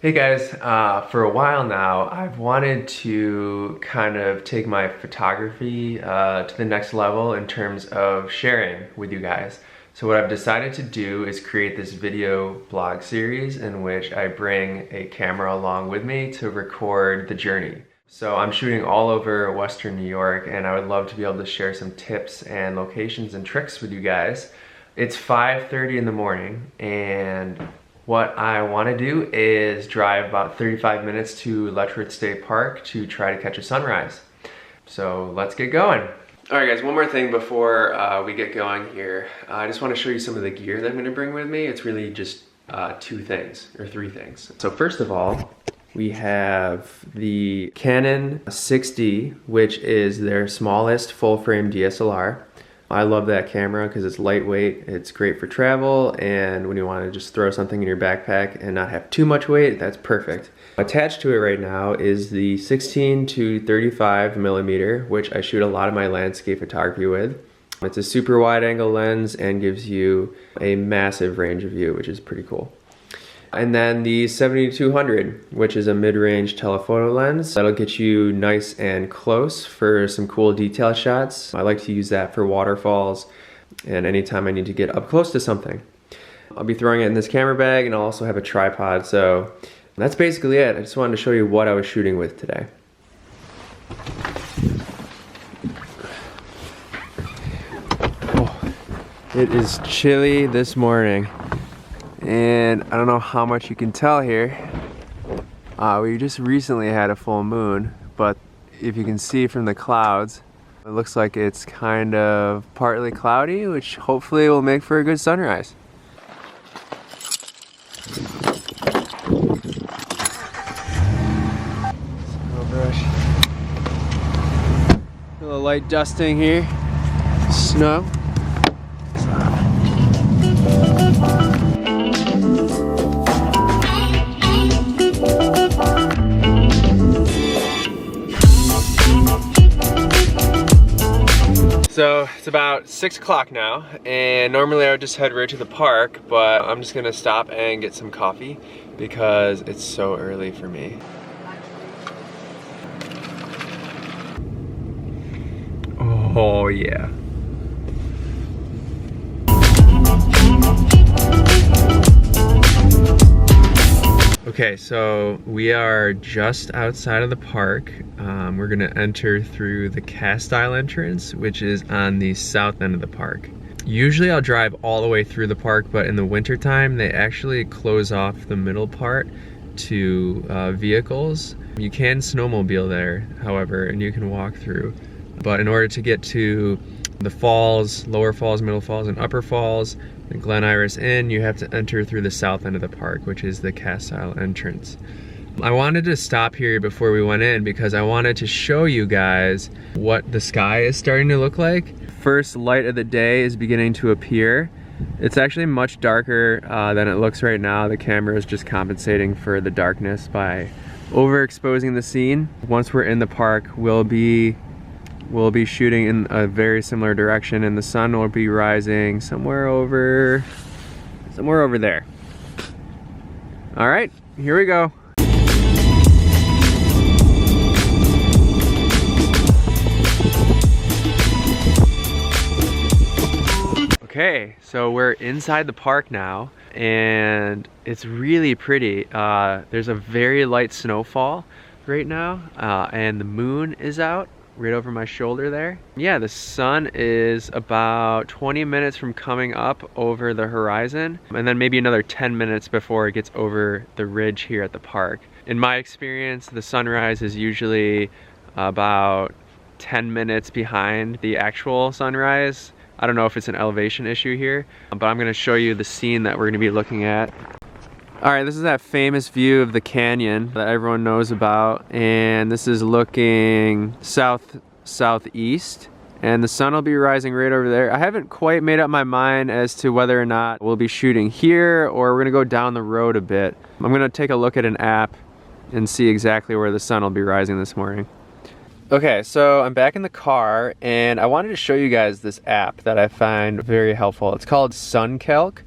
Hey guys, for a while now, I've wanted to kind of take my photography to the next level in terms of sharing with you guys. So what I've decided to do is create this video blog series in which I bring a camera along with me to record the journey. So I'm shooting all over Western New York, and I would love to be able to share some tips and locations and tricks with you guys. It's 5:30 in the morning, and what I want to do is drive about 35 minutes to Letchworth State Park to try to catch a sunrise. So let's get going. All right guys, one more thing before we get going here. I just want to show you some of the gear that I'm going to bring with me. It's really just three things. So first of all, we have the Canon 6D, which is their smallest full-frame DSLR. I love that camera because it's lightweight, it's great for travel, and when you want to just throw something in your backpack and not have too much weight, that's perfect. Attached to it right now is the 16 to 35 millimeter, which I shoot a lot of my landscape photography with. It's a super wide angle lens and gives you a massive range of view, which is pretty cool. And then the 70-200, which is a mid-range telephoto lens. That'll get you nice and close for some cool detail shots. I like to use that for waterfalls and anytime I need to get up close to something. I'll be throwing it in this camera bag, and I'll also have a tripod. So that's basically it. I just wanted to show you what I was shooting with today. Oh, it is chilly this morning. And I don't know how much you can tell here. We just recently had a full moon, but if you can see from the clouds, it looks like it's kind of partly cloudy, which hopefully will make for a good sunrise. Brush. A little light dusting here. Snow. So it's about 6 o'clock now, and normally I would just head right to the park, but I'm just gonna stop and get some coffee because it's so early for me. Oh yeah. Okay, so we are just outside of the park. We're gonna enter through the cast style entrance, which is on the south end of the park. Usually I'll drive all the way through the park, but in the winter time, they actually close off the middle part to vehicles. You can snowmobile there, however, and you can walk through. But in order to get to the falls, lower falls, middle falls, and upper falls, the Glen Iris Inn, you have to enter through the south end of the park, which is the cast style entrance. I wanted to stop here before we went in because I wanted to show you guys what the sky is starting to look like. First light of the day is beginning to appear. It's actually much darker than it looks right now. The camera is just compensating for the darkness by overexposing the scene. Once we're in the park, we'll be shooting in a very similar direction, and the sun will be rising somewhere over there. All right, here we go. Okay, so we're inside the park now, and it's really pretty. There's a very light snowfall right now, and the moon is out right over my shoulder there. Yeah, the sun is about 20 minutes from coming up over the horizon, and then maybe another 10 minutes before it gets over the ridge here at the park. In my experience, the sunrise is usually about 10 minutes behind the actual sunrise. I don't know if it's an elevation issue here, but I'm gonna show you the scene that we're gonna be looking at. All right, this is that famous view of the canyon that everyone knows about, and this is looking southeast, and the sun will be rising right over there. I haven't quite made up my mind as to whether or not we'll be shooting here or we're gonna go down the road a bit. I'm gonna take a look at an app and see exactly where the sun will be rising this morning. Okay, so I'm back in the car, and I wanted to show you guys this app that I find very helpful. It's called Sun Calc.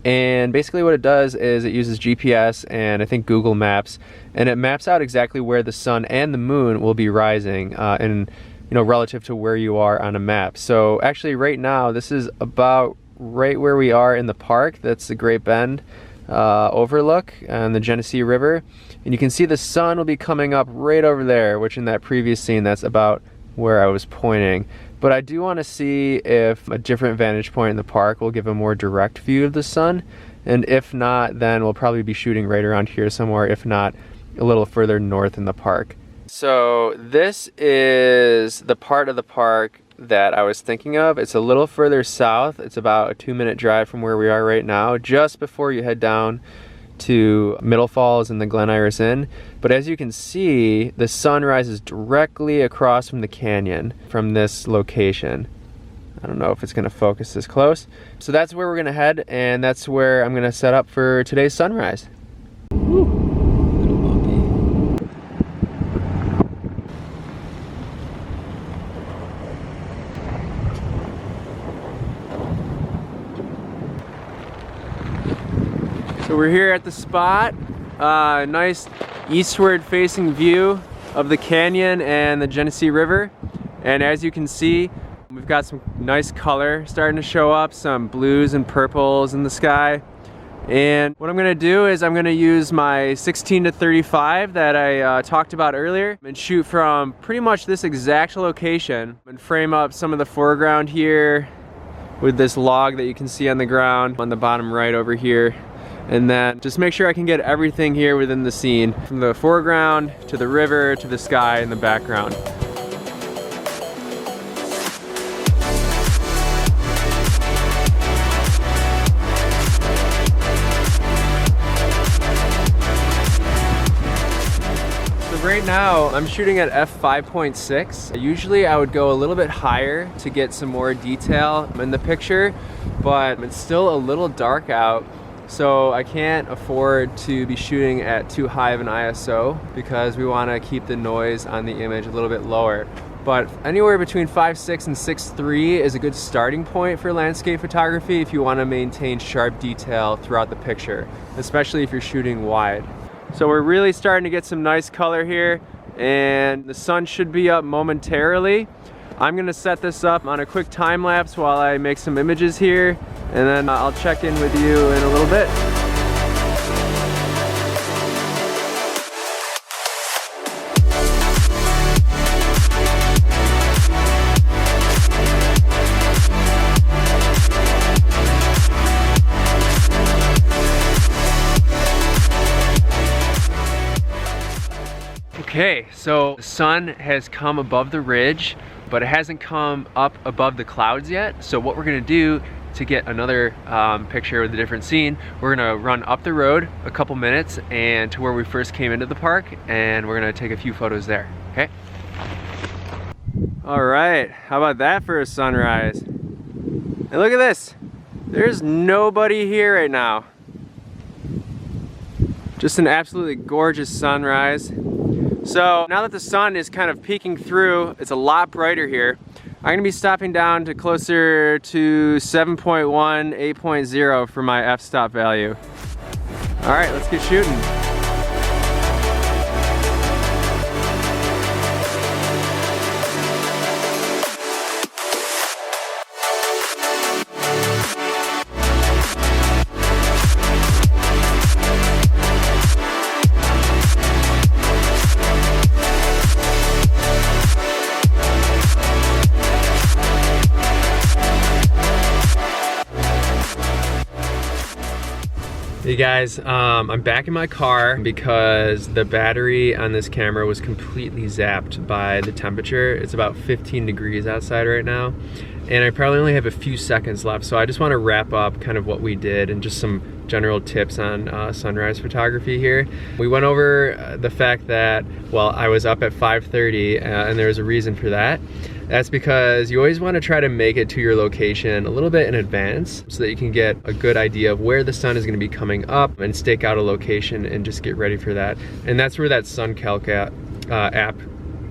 And basically what it does is it uses GPS and I think Google Maps, and it maps out exactly where the sun and the moon will be rising and relative to where you are on a map. So actually right now this is about right where we are in the park. That's the Great Bend overlook on the Genesee River, and you can see the sun will be coming up right over there, which in that previous scene that's about where I was pointing. But I do want to see if a different vantage point in the park will give a more direct view of the sun, and if not, then we'll probably be shooting right around here somewhere, if not a little further north in the park. So this is the part of the park that I was thinking of. It's a little further south. It's about a 2-minute drive from where we are right now, just before you head down to Middle Falls and the Glen Iris Inn. But as you can see, the sun rises directly across from the canyon from this location. I don't know if it's going to focus this close. So that's where we're going to head, and that's where I'm going to set up for today's sunrise. Woo. So we're here at the spot, nice eastward facing view of the canyon and the Genesee River. And as you can see, we've got some nice color starting to show up, some blues and purples in the sky. And what I'm gonna do is I'm gonna use my 16 to 35 that I talked about earlier and shoot from pretty much this exact location and frame up some of the foreground here with this log that you can see on the ground on the bottom right over here. And then just make sure I can get everything here within the scene, from the foreground to the river to the sky in the background. So right now I'm shooting at f5.6. Usually I would go a little bit higher to get some more detail in the picture, but it's still a little dark out. So I can't afford to be shooting at too high of an ISO because we want to keep the noise on the image a little bit lower. But anywhere between 5.6 and 6.3 is a good starting point for landscape photography if you want to maintain sharp detail throughout the picture, especially if you're shooting wide. So we're really starting to get some nice color here, and the sun should be up momentarily. I'm going to set this up on a quick time lapse while I make some images here, and then I'll check in with you in a little bit. Okay, so the sun has come above the ridge, but it hasn't come up above the clouds yet. So what we're gonna do to get another picture with a different scene, we're gonna run up the road a couple minutes and to where we first came into the park, and we're gonna take a few photos there, okay? All right, how about that for a sunrise? And look at this, there's nobody here right now. Just an absolutely gorgeous sunrise. So now that the sun is kind of peeking through, it's a lot brighter here. I'm gonna be stopping down to closer to 7.1, 8.0 for my f-stop value. All right, let's get shooting. Hey guys, I'm back in my car because the battery on this camera was completely zapped by the temperature. It's about 15 degrees outside right now, and I probably only have a few seconds left, so I just want to wrap up kind of what we did and just some general tips on sunrise photography here. We went over the fact that, well, I was up at 5:30 and there was a reason for that. That's because you always want to try to make it to your location a little bit in advance so that you can get a good idea of where the sun is going to be coming up and stake out a location and just get ready for that. And that's where that Sun Calc app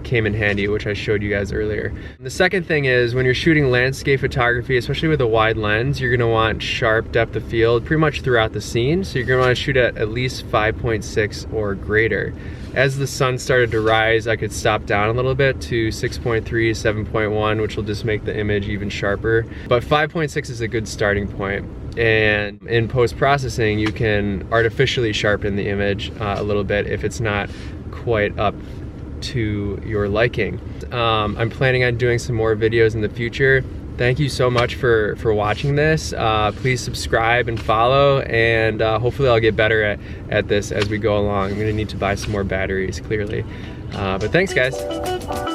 came in handy, which I showed you guys earlier. The second thing is when you're shooting landscape photography, especially with a wide lens, you're gonna want sharp depth of field pretty much throughout the scene. So you're gonna wanna shoot at least 5.6 or greater. As the sun started to rise, I could stop down a little bit to 6.3, 7.1, which will just make the image even sharper. But 5.6 is a good starting point. And in post-processing, you can artificially sharpen the image a little bit if it's not quite up to your liking. I'm planning on doing some more videos in the future. Thank you so much for watching this. Please subscribe and follow, and hopefully I'll get better at this as we go along. I'm gonna need to buy some more batteries, clearly. But thanks, guys.